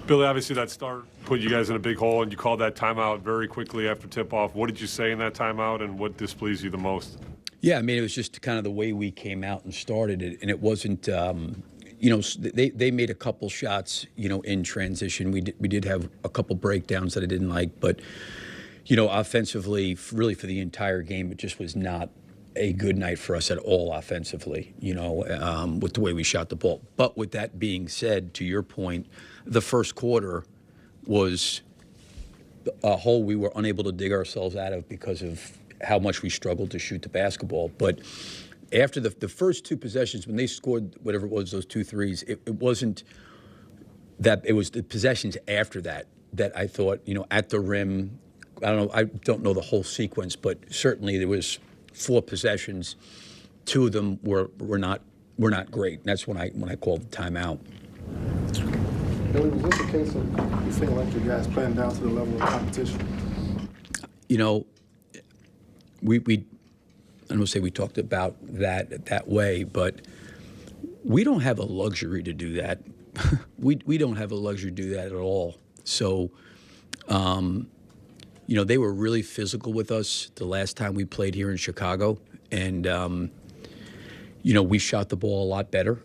Billy, obviously that start put you guys in a big hole, and you called that timeout very quickly after tip-off. What did you say in that timeout, and what displeased you the most? Yeah, I mean, it was just kind of the way we came out and started it, and it wasn't. They made a couple shots, in transition. We did have a couple breakdowns that I didn't like, but offensively, really for the entire game, it just was not a good night for us at all offensively, with the way we shot the ball. But with that being said, to your point, the first quarter was a hole we were unable to dig ourselves out of because of how much we struggled to shoot the basketball. But after the first two possessions, when they scored whatever it was, those 2 threes, it wasn't that, it was the possessions after that I thought, at the rim, I don't know the whole sequence, but certainly there was 4 possessions. 2 of them were not great. And that's when I called the timeout. Billy, was this a case of you feeling like you guys playing down to the level of competition? We I don't want to say we talked about that way, but we don't have a luxury to do that. we don't have a luxury to do that at all. So, they were really physical with us the last time we played here in Chicago, and we shot the ball a lot better.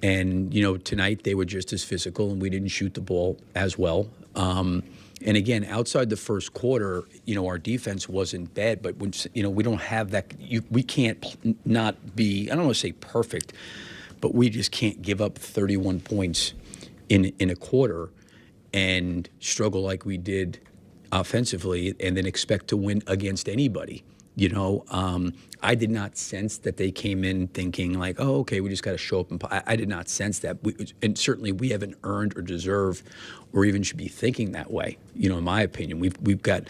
And tonight they were just as physical, and we didn't shoot the ball as well. And again, outside the first quarter, our defense wasn't bad, but when, we don't have that. We can't not be, I don't want to say perfect, but we just can't give up 31 points in a quarter and struggle like we did offensively and then expect to win against anybody. I did not sense that they came in thinking like, oh, okay, we just got to show up. I did not sense that. And certainly we haven't earned or deserved or even should be thinking that way, in my opinion. We've got,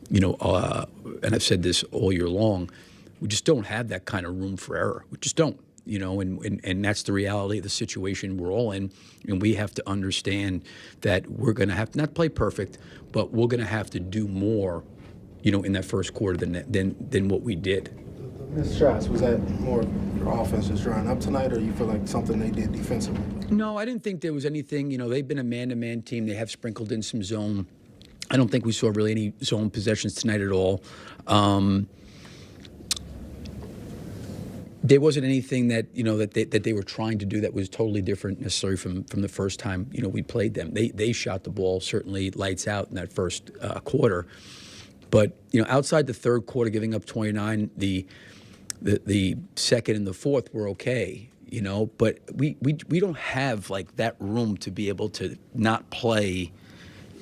and I've said this all year long, we just don't have that kind of room for error. We just don't, and that's the reality of the situation we're all in. And we have to understand that we're going to have to not play perfect, but we're going to have to do more in that first quarter than what we did. The missed shots, was that more your offense just drying up tonight, or you feel like something they did defensively? No, I didn't think there was anything. They've been a man-to-man team. They have sprinkled in some zone. I don't think we saw really any zone possessions tonight at all. There wasn't anything that that they were trying to do that was totally different necessarily from the first time we played them. They shot the ball certainly lights out in that first quarter. But outside the third quarter, giving up 29, the second and the fourth were okay. But we don't have like that room to be able to not play,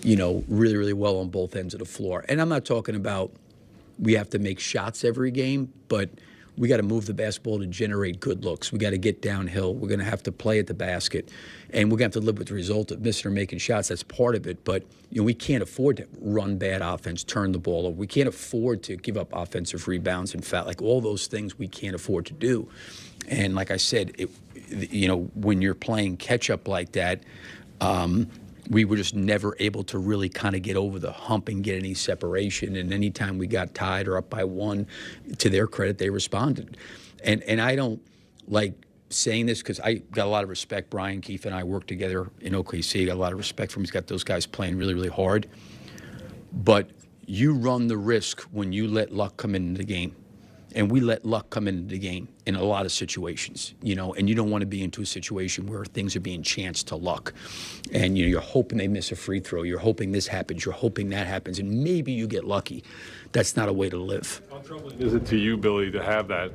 really really well on both ends of the floor. And I'm not talking about we have to make shots every game, but we got to move the basketball to generate good looks. We got to get downhill. We're going to have to play at the basket, and we're going to have to live with the result of missing or making shots. That's part of it. But we can't afford to run bad offense, turn the ball over. We can't afford to give up offensive rebounds and foul. Like all those things, we can't afford to do. And like I said, when you're playing catch up like that. We were just never able to really kind of get over the hump and get any separation. And anytime we got tied or up by 1, to their credit, they responded. And I don't like saying this because I got a lot of respect. Brian Keefe and I worked together in OKC. Got a lot of respect for him. He's got those guys playing really, really hard. But you run the risk when you let luck come into the game. And we let luck come into the game in a lot of situations, and you don't want to be into a situation where things are being chanced to luck. And, you're hoping they miss a free throw. You're hoping this happens. You're hoping that happens. And maybe you get lucky. That's not a way to live. How troubling is it to you, Billy, to have that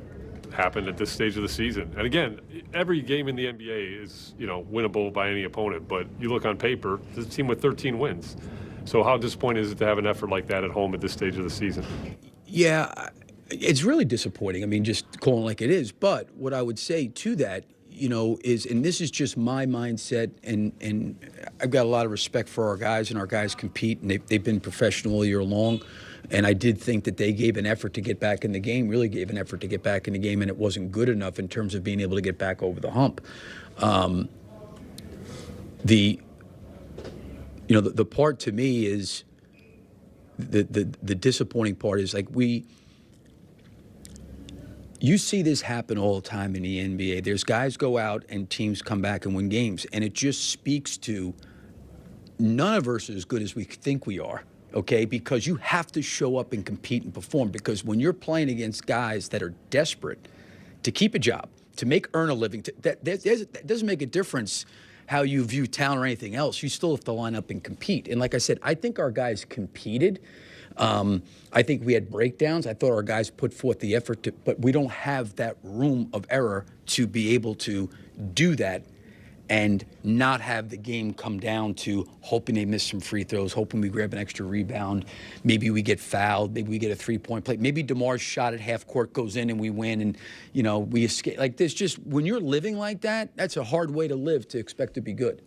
happen at this stage of the season? And again, every game in the NBA is, winnable by any opponent. But you look on paper, there's a team with 13 wins. So how disappointing is it to have an effort like that at home at this stage of the season? Yeah. It's really disappointing. I mean, just calling it like it is. But what I would say to that, is, and this is just my mindset, and I've got a lot of respect for our guys, and our guys compete, and they've been professional all year long. And I did think that they gave an effort to get back in the game, really gave an effort to get back in the game, and it wasn't good enough in terms of being able to get back over the hump. The part to me is the disappointing part is like you see this happen all the time in the NBA. There's guys go out and teams come back and win games, and it just speaks to none of us are as good as we think we are, okay? Because you have to show up and compete and perform. Because when you're playing against guys that are desperate to keep a job, to earn a living, that doesn't make a difference how you view talent or anything else. You still have to line up and compete. And like I said, I think our guys competed. I think we had breakdowns. I thought our guys put forth the effort, but we don't have that room of error to be able to do that and not have the game come down to hoping they miss some free throws, hoping we grab an extra rebound, maybe we get fouled, maybe we get a three-point play, maybe DeMar's shot at half court goes in and we win, and we escape. Like, there's just, when you're living like that, that's a hard way to live to expect to be good.